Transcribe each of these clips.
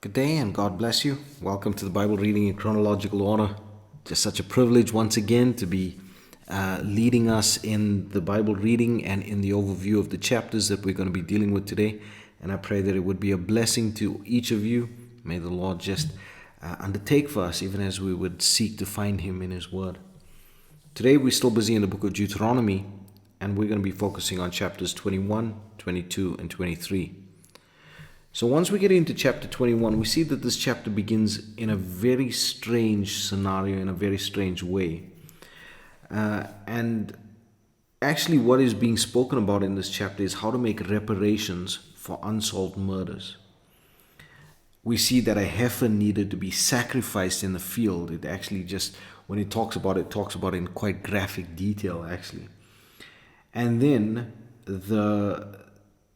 Good day and God bless you. Welcome to the Bible reading in chronological order. Just such a privilege once again to be leading us in the Bible reading and in the overview of the chapters that we're going to be dealing with today. And I pray that it would be a blessing to each of you. May the Lord just undertake for us even as we would seek to find Him in His Word. Today we're still busy in the book of Deuteronomy and we're going to be focusing on chapters 21, 22, and 23. So once we get into chapter 21, we see that this chapter begins in a very strange scenario, in a very strange way. And actually what is being spoken about in this chapter is how to make reparations for unsolved murders. We see that a heifer needed to be sacrificed in the field. It actually just, when it talks about it in quite graphic detail actually. And then the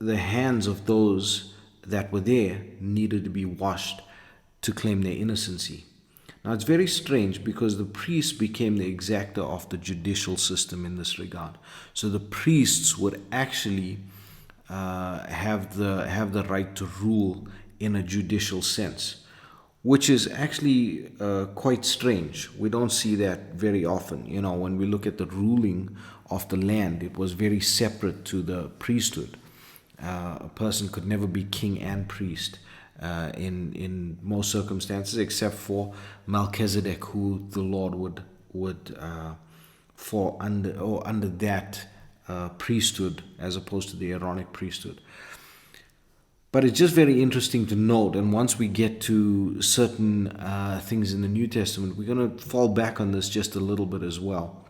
hands of those that were there needed to be washed to claim their innocency. Now it's very strange because the priests became the exactor of the judicial system in this regard. So the priests would actually have the right to rule in a judicial sense, which is actually quite strange. We don't see that very often. You know, when we look at the ruling of the land, it was very separate to the priesthood. A person could never be king and priest in most circumstances, except for Melchizedek, who the Lord would fall under that priesthood as opposed to the Aaronic priesthood. But it's just very interesting to note, and once we get to certain things in the New Testament, we're going to fall back on this just a little bit as well.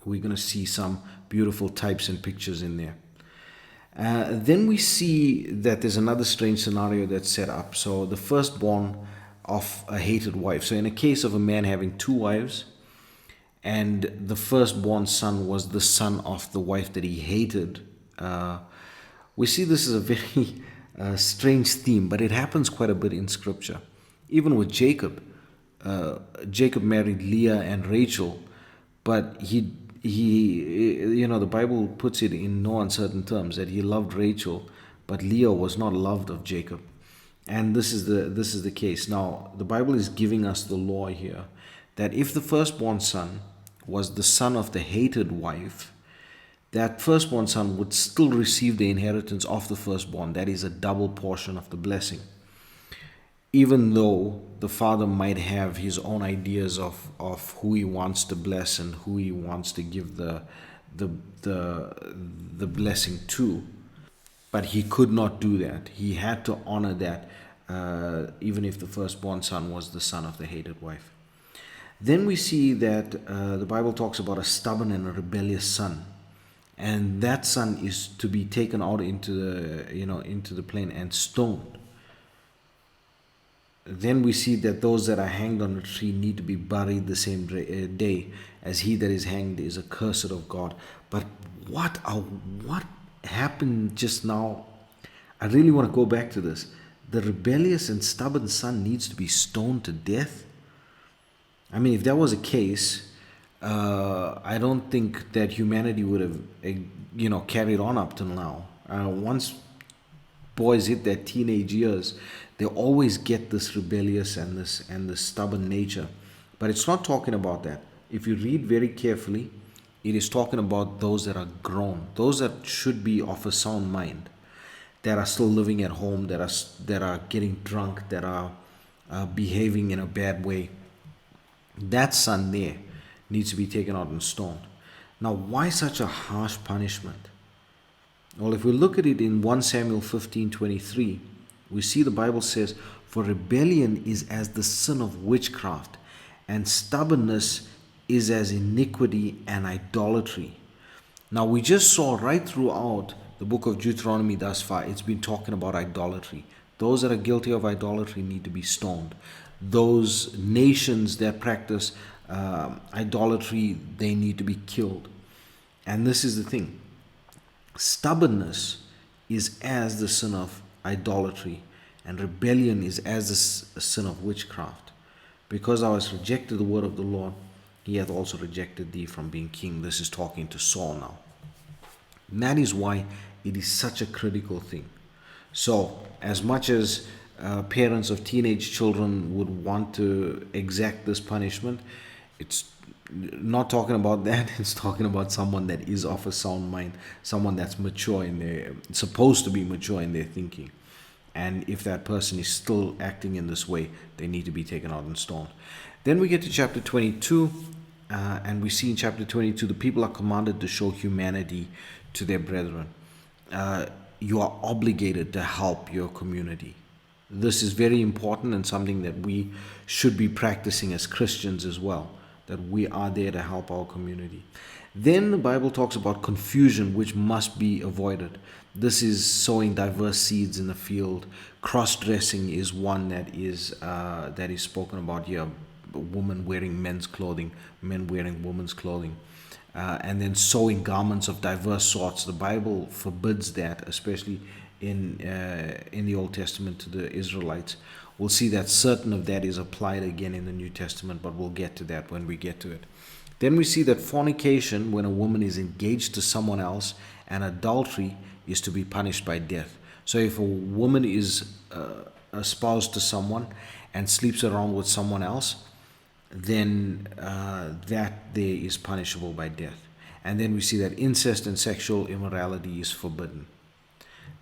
We're going to see some beautiful types and pictures in there. Then we see that there's another strange scenario that's set up. So the firstborn of a hated wife. So in a case of a man having two wives, and the firstborn son was the son of the wife that he hated, we see this is a very strange theme, but it happens quite a bit in Scripture. Even with Jacob, Jacob married Leah and Rachel, but he the Bible puts it in no uncertain terms that he loved Rachel, but Leah was not loved of Jacob. And this is the case. Now the Bible is giving us the law here that if the firstborn son was the son of the hated wife, that firstborn son would still receive the inheritance of the firstborn. That is a double portion of the blessing. Even though the father might have his own ideas of who he wants to bless and who he wants to give the blessing to, but he could not do that. He had to honor that, even if the firstborn son was the son of the hated wife. Then we see that the Bible talks about a stubborn and a rebellious son, and that son is to be taken out into the plain and stoned. Then we see that those that are hanged on a tree need to be buried the same day, as he that is hanged is accursed of God. But what happened just now? I really want to go back to this. The rebellious and stubborn son needs to be stoned to death. I mean, if that was a case, I don't think that humanity would have carried on up till now. Once boys hit their teenage years, they always get this rebellious and this stubborn nature. But it's not talking about that. If you read very carefully, it is talking about those that are grown, those that should be of a sound mind, that are still living at home, that are getting drunk, that are behaving in a bad way. That son there needs to be taken out and stoned. Now, why such a harsh punishment? Well, if we look at it in 1 Samuel 15:23, we see the Bible says, "For rebellion is as the sin of witchcraft, and stubbornness is as iniquity and idolatry." Now, we just saw right throughout the book of Deuteronomy thus far, it's been talking about idolatry. Those that are guilty of idolatry need to be stoned. Those nations that practice idolatry, they need to be killed. And this is the thing. Stubbornness is as the sin of idolatry, and rebellion is as the sin of witchcraft. Because thou hast rejected the word of the Lord, he hath also rejected thee from being king. This is talking to Saul now. And that is why it is such a critical thing. So, as much as parents of teenage children would want to exact this punishment, it's not talking about that. It's talking about someone that is of a sound mind, someone that's mature in their, supposed to be mature in their thinking. And if that person is still acting in this way, they need to be taken out and stoned. Then we get to chapter 22, and we see in chapter 22 the people are commanded to show humanity to their brethren. You are obligated to help your community. This is very important and something that we should be practicing as Christians as well, that we are there to help our community. Then the Bible talks about confusion, which must be avoided. This is sowing diverse seeds in the field. Cross-dressing is one that is spoken about here. A woman wearing men's clothing, men wearing women's clothing. And then sewing garments of diverse sorts. The Bible forbids that, especially in the Old Testament to the Israelites. We'll see that certain of that is applied again in the New Testament, but we'll get to that when we get to it. Then we see that fornication, when a woman is engaged to someone else, and adultery is to be punished by death. So if a woman is espoused to someone and sleeps around with someone else, then that there is punishable by death. And then we see that incest and sexual immorality is forbidden.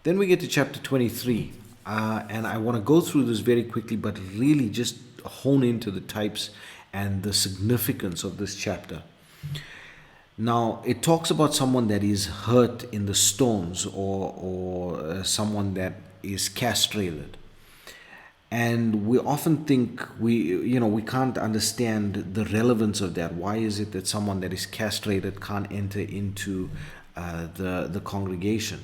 Then we get to chapter 23, and I want to go through this very quickly, but really just hone into the types and the significance of this chapter. Now, it talks about someone that is hurt in the stones, or someone that is castrated. And we often think we can't understand the relevance of that. Why is it that someone that is castrated can't enter into the congregation?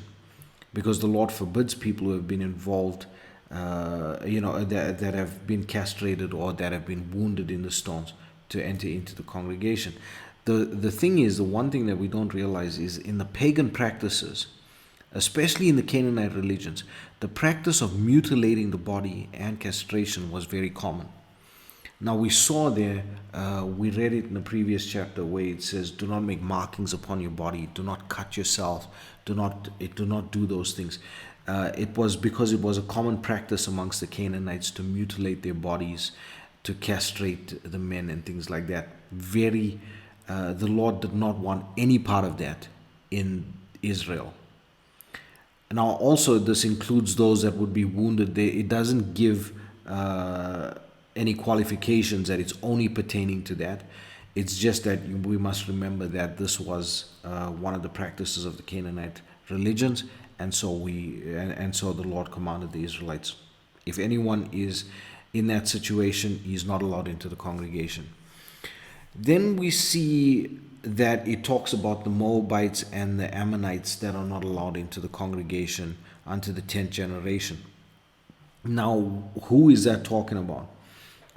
Because the Lord forbids people who have been involved, that have been castrated or that have been wounded in the stones, to enter into the congregation. The thing is, the one thing that we don't realize is in the pagan practices, especially in the Canaanite religions, the practice of mutilating the body and castration was very common. Now we saw there, we read it in the previous chapter where it says, do not make markings upon your body, do not cut yourself, do not do those things. It was because it was a common practice amongst the Canaanites to mutilate their bodies, to castrate the men and things like that. The Lord did not want any part of that in Israel. Now also this includes those that would be wounded. It doesn't give any qualifications that it's only pertaining to that. It's just that we must remember that this was one of the practices of the Canaanite religions, and so the Lord commanded the Israelites, if anyone is in that situation, he is not allowed into the congregation. Then we see that it talks about the Moabites and the Ammonites that are not allowed into the congregation unto the 10th generation. Now, who is that talking about?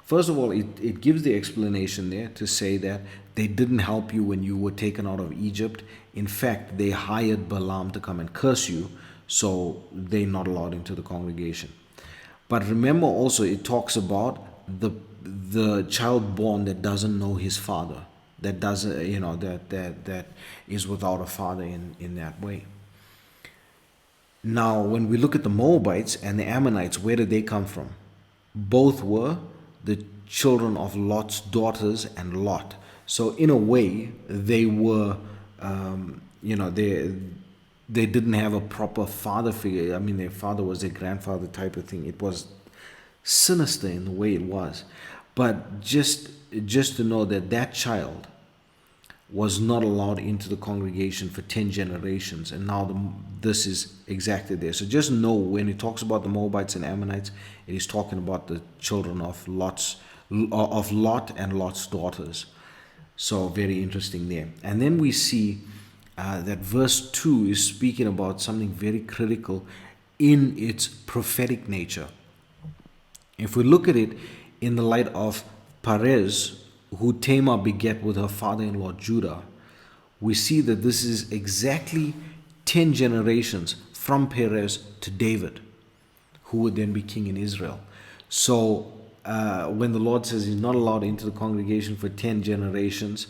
First of all, it gives the explanation there to say that they didn't help you when you were taken out of Egypt. In fact, they hired Balaam to come and curse you, so they're not allowed into the congregation. But remember also, it talks about the child born that doesn't know his father, that doesn't, that is without a father in that way. Now, when we look at the Moabites and the Ammonites, where did they come from? Both were the children of Lot's daughters and Lot. So in a way, they were, they didn't have a proper father figure. I mean, their father was their grandfather type of thing. It was sinister in the way it was. But just to know that child was not allowed into the congregation for 10 generations, and now this is exactly there. So just know, when it talks about the Moabites and Ammonites, it is talking about the children of Lot and Lot's daughters. So very interesting there. And then we see that verse 2 is speaking about something very critical in its prophetic nature. If we look at it in the light of Perez, who Tamar begat with her father-in-law Judah, we see that this is exactly 10 generations from Perez to David, who would then be king in Israel. So when the Lord says he's not allowed into the congregation for 10 generations,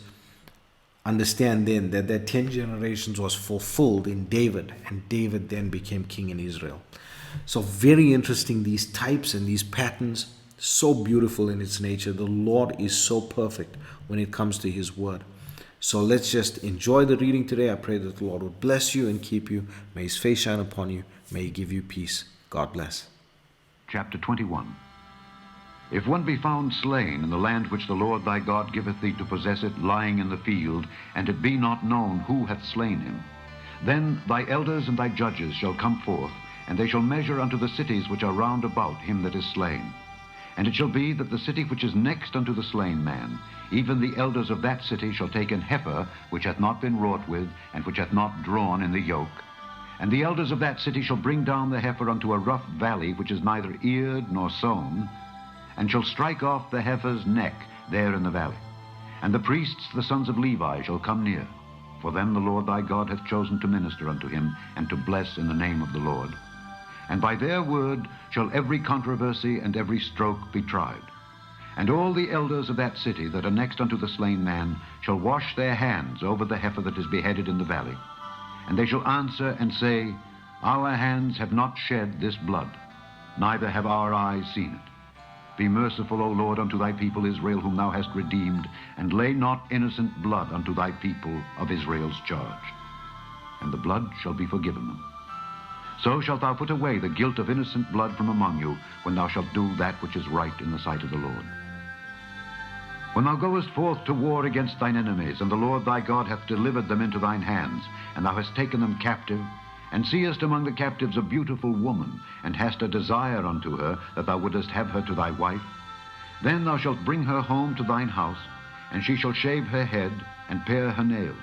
understand then that 10 generations was fulfilled in David, and David then became king in Israel. So very interesting, these types and these patterns, so beautiful in its nature. The Lord is so perfect when it comes to his word. So let's just enjoy the reading today. I pray that the Lord would bless you and keep you. May his face shine upon you. May he give you peace. God bless. Chapter 21. If one be found slain in the land which the Lord thy God giveth thee to possess it, lying in the field, and it be not known who hath slain him, then thy elders and thy judges shall come forth, and they shall measure unto the cities which are round about him that is slain. And it shall be that the city which is next unto the slain man, even the elders of that city shall take an heifer which hath not been wrought with, and which hath not drawn in the yoke. And the elders of that city shall bring down the heifer unto a rough valley which is neither eared nor sown, and shall strike off the heifer's neck there in the valley. And the priests, the sons of Levi, shall come near, for them the Lord thy God hath chosen to minister unto him, and to bless in the name of the Lord. And by their word shall every controversy and every stroke be tried. And all the elders of that city that are next unto the slain man shall wash their hands over the heifer that is beheaded in the valley. And they shall answer and say, Our hands have not shed this blood, neither have our eyes seen it. Be merciful, O Lord, unto thy people Israel, whom thou hast redeemed, and lay not innocent blood unto thy people of Israel's charge. And the blood shall be forgiven them. So shalt thou put away the guilt of innocent blood from among you, when thou shalt do that which is right in the sight of the Lord. When thou goest forth to war against thine enemies, and the Lord thy God hath delivered them into thine hands, and thou hast taken them captive, and seest among the captives a beautiful woman, and hast a desire unto her, that thou wouldest have her to thy wife, then thou shalt bring her home to thine house, and she shall shave her head, and pare her nails,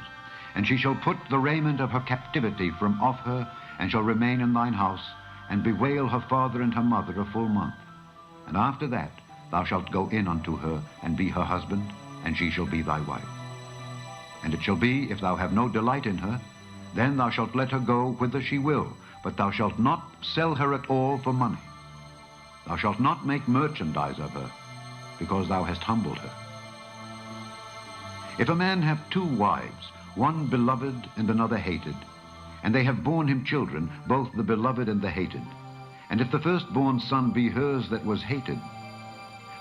and she shall put the raiment of her captivity from off her, and shall remain in thine house, and bewail her father and her mother a full month. And after that thou shalt go in unto her, and be her husband, and she shall be thy wife. And it shall be, if thou have no delight in her, then thou shalt let her go whither she will, but thou shalt not sell her at all for money. Thou shalt not make merchandise of her, because thou hast humbled her. If a man have two wives, one beloved and another hated, and they have borne him children, both the beloved and the hated, and if the firstborn son be hers that was hated,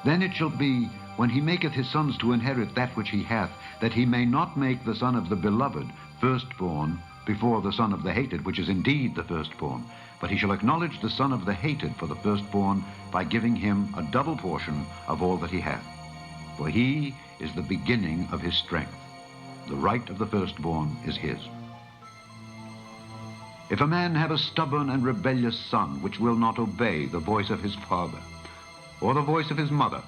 then it shall be, when he maketh his sons to inherit that which he hath, that he may not make the son of the beloved firstborn before the son of the hated, which is indeed the firstborn, but he shall acknowledge the son of the hated for the firstborn by giving him a double portion of all that he hath. For he is the beginning of his strength. The right of the firstborn is his. If a man have a stubborn and rebellious son, which will not obey the voice of his father, or the voice of his mother,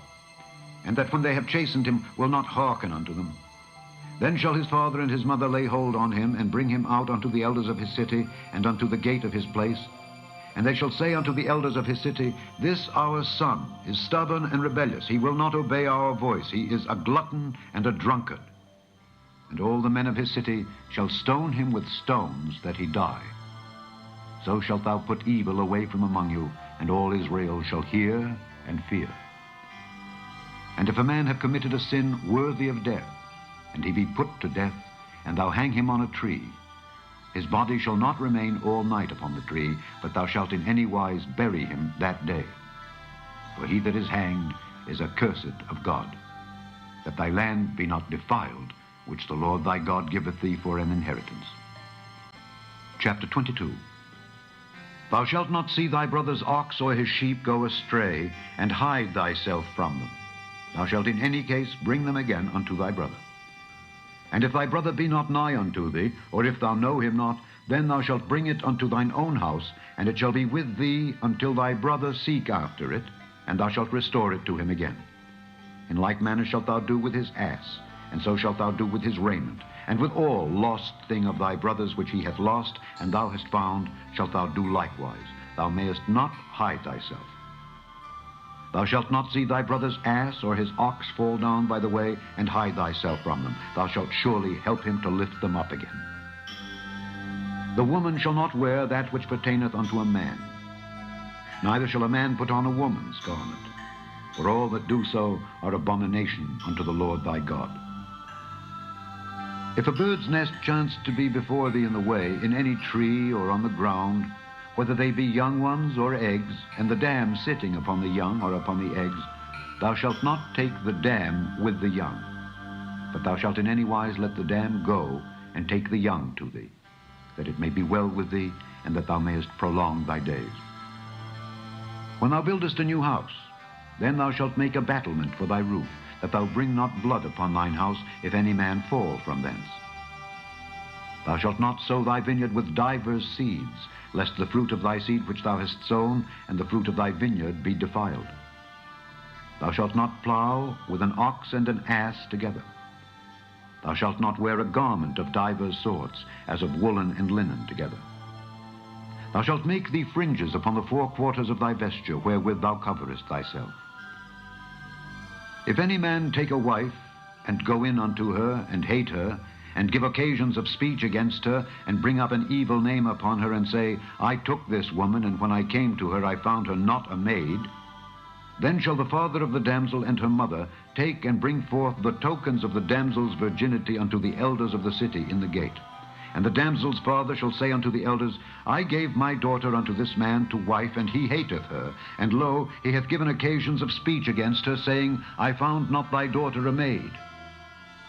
and that when they have chastened him will not hearken unto them, then shall his father and his mother lay hold on him, and bring him out unto the elders of his city, and unto the gate of his place. And they shall say unto the elders of his city, This our son is stubborn and rebellious. He will not obey our voice. He is a glutton and a drunkard. And all the men of his city shall stone him with stones, that he die. So shalt thou put evil away from among you, and all Israel shall hear and fear. And if a man have committed a sin worthy of death, and he be put to death, and thou hang him on a tree, his body shall not remain all night upon the tree, but thou shalt in any wise bury him that day. For he that is hanged is accursed of God, that thy land be not defiled, which the Lord thy God giveth thee for an inheritance. Chapter 22. Thou shalt not see thy brother's ox or his sheep go astray, and hide thyself from them. Thou shalt in any case bring them again unto thy brother. And if thy brother be not nigh unto thee, or if thou know him not, then thou shalt bring it unto thine own house, and it shall be with thee until thy brother seek after it, and thou shalt restore it to him again. In like manner shalt thou do with his ass, and so shalt thou do with his raiment, and with all lost thing of thy brother's which he hath lost, and thou hast found, shalt thou do likewise. Thou mayest not hide thyself. Thou shalt not see thy brother's ass or his ox fall down by the way, and hide thyself from them. Thou shalt surely help him to lift them up again. The woman shall not wear that which pertaineth unto a man, neither shall a man put on a woman's garment, for all that do so are abomination unto the Lord thy God. If a bird's nest chance to be before thee in the way, in any tree or on the ground, whether they be young ones or eggs, and the dam sitting upon the young or upon the eggs, thou shalt not take the dam with the young, but thou shalt in any wise let the dam go, and take the young to thee, that it may be well with thee, and that thou mayest prolong thy days. When thou buildest a new house, then thou shalt make a battlement for thy roof, that thou bring not blood upon thine house, if any man fall from thence. Thou shalt not sow thy vineyard with divers seeds, lest the fruit of thy seed which thou hast sown and the fruit of thy vineyard be defiled. Thou shalt not plow with an ox and an ass together. Thou shalt not wear a garment of divers sorts, as of woolen and linen together. Thou shalt make thee fringes upon the four quarters of thy vesture, wherewith thou coverest thyself. If any man take a wife, and go in unto her, and hate her, and give occasions of speech against her, and bring up an evil name upon her, and say, I took this woman, and when I came to her I found her not a maid, then shall the father of the damsel and her mother take and bring forth the tokens of the damsel's virginity unto the elders of the city in the gate. And the damsel's father shall say unto the elders, I gave my daughter unto this man to wife, and he hateth her. And lo, he hath given occasions of speech against her, saying, I found not thy daughter a maid.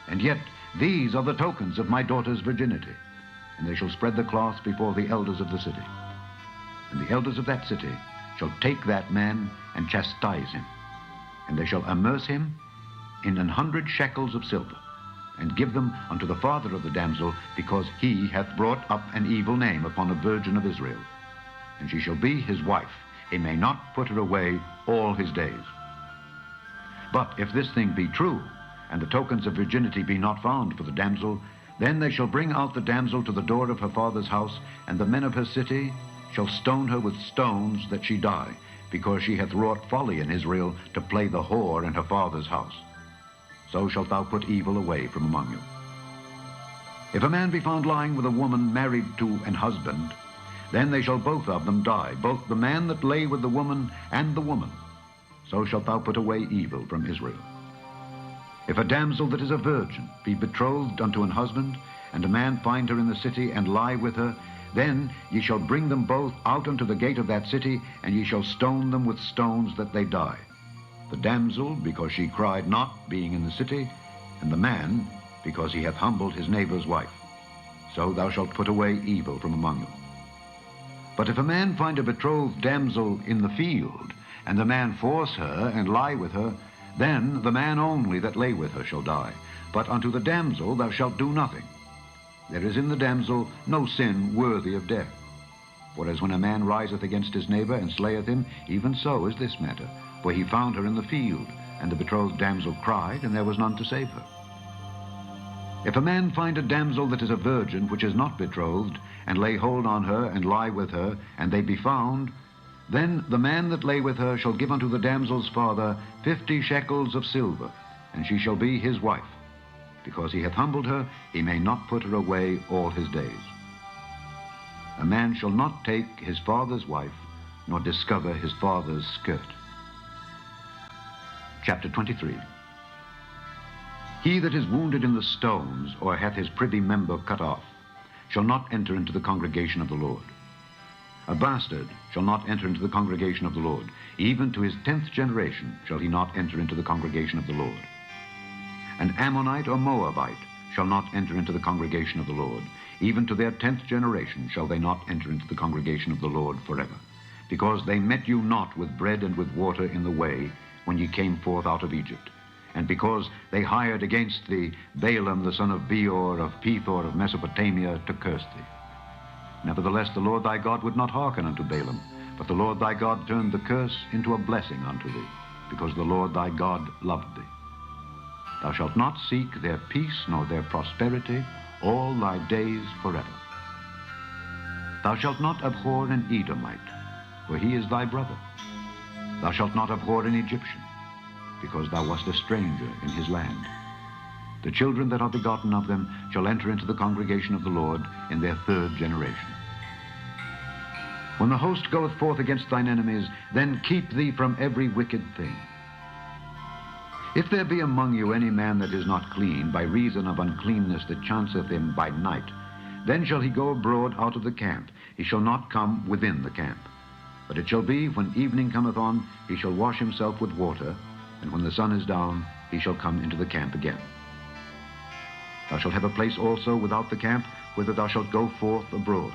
And yet these are the tokens of my daughter's virginity. And they shall spread the cloth before the elders of the city. And the elders of that city shall take that man and chastise him. And they shall amerce him in 100 shekels of silver, and give them unto the father of the damsel, because he hath brought up an evil name upon a virgin of Israel. And she shall be his wife. He may not put her away all his days. But if this thing be true, and the tokens of virginity be not found for the damsel, then they shall bring out the damsel to the door of her father's house, and the men of her city shall stone her with stones that she die, because she hath wrought folly in Israel to play the whore in her father's house. So shalt thou put evil away from among you. If a man be found lying with a woman married to an husband, then they shall both of them die, both the man that lay with the woman and the woman. So shalt thou put away evil from Israel. If a damsel that is a virgin be betrothed unto an husband, and a man find her in the city and lie with her, then ye shall bring them both out unto the gate of that city, and ye shall stone them with stones that they die. The damsel, because she cried not, being in the city, and the man, because he hath humbled his neighbor's wife. So thou shalt put away evil from among you. But if a man find a betrothed damsel in the field, and the man force her and lie with her, then the man only that lay with her shall die. But unto the damsel thou shalt do nothing. There is in the damsel no sin worthy of death. Whereas when a man riseth against his neighbor and slayeth him, even so is this matter. For he found her in the field, and the betrothed damsel cried, and there was none to save her. If a man find a damsel that is a virgin, which is not betrothed, and lay hold on her, and lie with her, and they be found, then the man that lay with her shall give unto the damsel's father 50 shekels of silver, and she shall be his wife. Because he hath humbled her, he may not put her away all his days. A man shall not take his father's wife, nor discover his father's skirt. Chapter 23. He that is wounded in the stones, or hath his privy member cut off, shall not enter into the congregation of the Lord. A bastard shall not enter into the congregation of the Lord. Even to his 10th generation shall he not enter into the congregation of the Lord. An Ammonite or Moabite shall not enter into the congregation of the Lord. Even to their 10th generation shall they not enter into the congregation of the Lord forever. Because they met you not with bread and with water in the way, when ye came forth out of Egypt, and because they hired against thee Balaam the son of Beor of Pethor of Mesopotamia to curse thee. Nevertheless the Lord thy God would not hearken unto Balaam, but the Lord thy God turned the curse into a blessing unto thee, because the Lord thy God loved thee. Thou shalt not seek their peace nor their prosperity all thy days forever. Thou shalt not abhor an Edomite, for he is thy brother. Thou shalt not abhor an Egyptian, because thou wast a stranger in his land. The children that are begotten of them shall enter into the congregation of the Lord in their 3rd generation. When the host goeth forth against thine enemies, then keep thee from every wicked thing. If there be among you any man that is not clean, by reason of uncleanness that chanceth him by night, Then shall he go abroad out of the camp. He shall not come within the camp. But it shall be, when evening cometh on, he shall wash himself with water, and when the sun is down, he shall come into the camp again. Thou shalt have a place also without the camp, whither thou shalt go forth abroad.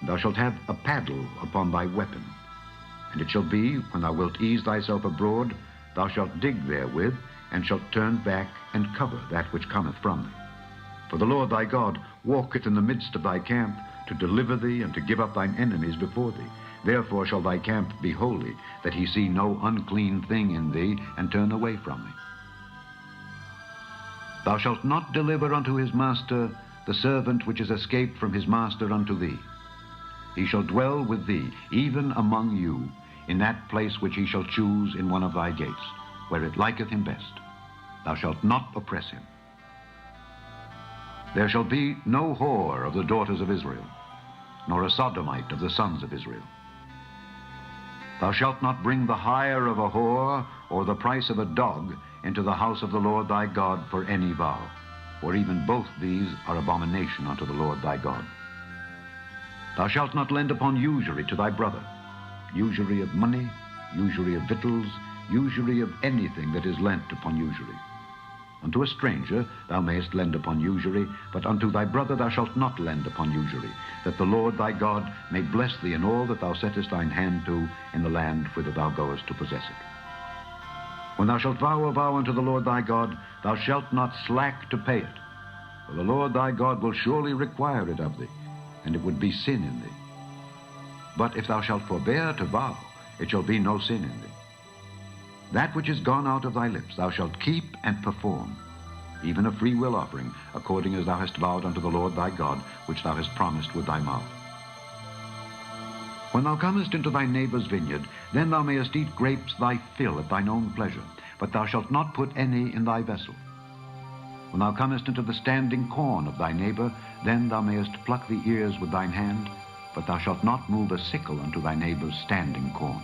Thou shalt have a paddle upon thy weapon. And it shall be, when thou wilt ease thyself abroad, thou shalt dig therewith, and shalt turn back and cover that which cometh from thee. For the Lord thy God walketh in the midst of thy camp, to deliver thee and to give up thine enemies before thee. Therefore shall thy camp be holy, that he see no unclean thing in thee, and turn away from thee. Thou shalt not deliver unto his master the servant which is escaped from his master unto thee. He shall dwell with thee, even among you, in that place which he shall choose in one of thy gates, where it liketh him best. Thou shalt not oppress him. There shall be no whore of the daughters of Israel, nor a sodomite of the sons of Israel. Thou shalt not bring the hire of a whore, or the price of a dog, into the house of the Lord thy God for any vow, for even both these are abomination unto the Lord thy God. Thou shalt not lend upon usury to thy brother, usury of money, usury of victuals, usury of anything that is lent upon usury. Unto a stranger thou mayest lend upon usury, but unto thy brother thou shalt not lend upon usury, that the Lord thy God may bless thee in all that thou settest thine hand to in the land whither thou goest to possess it. When thou shalt vow a vow unto the Lord thy God, thou shalt not slack to pay it, for the Lord thy God will surely require it of thee, and it would be sin in thee. But if thou shalt forbear to vow, it shall be no sin in thee. That which is gone out of thy lips thou shalt keep and perform, even a free will offering, according as thou hast vowed unto the Lord thy God, which thou hast promised with thy mouth. When thou comest into thy neighbor's vineyard, then thou mayest eat grapes thy fill at thine own pleasure, but thou shalt not put any in thy vessel. When thou comest into the standing corn of thy neighbor, then thou mayest pluck the ears with thine hand, but thou shalt not move a sickle unto thy neighbor's standing corn.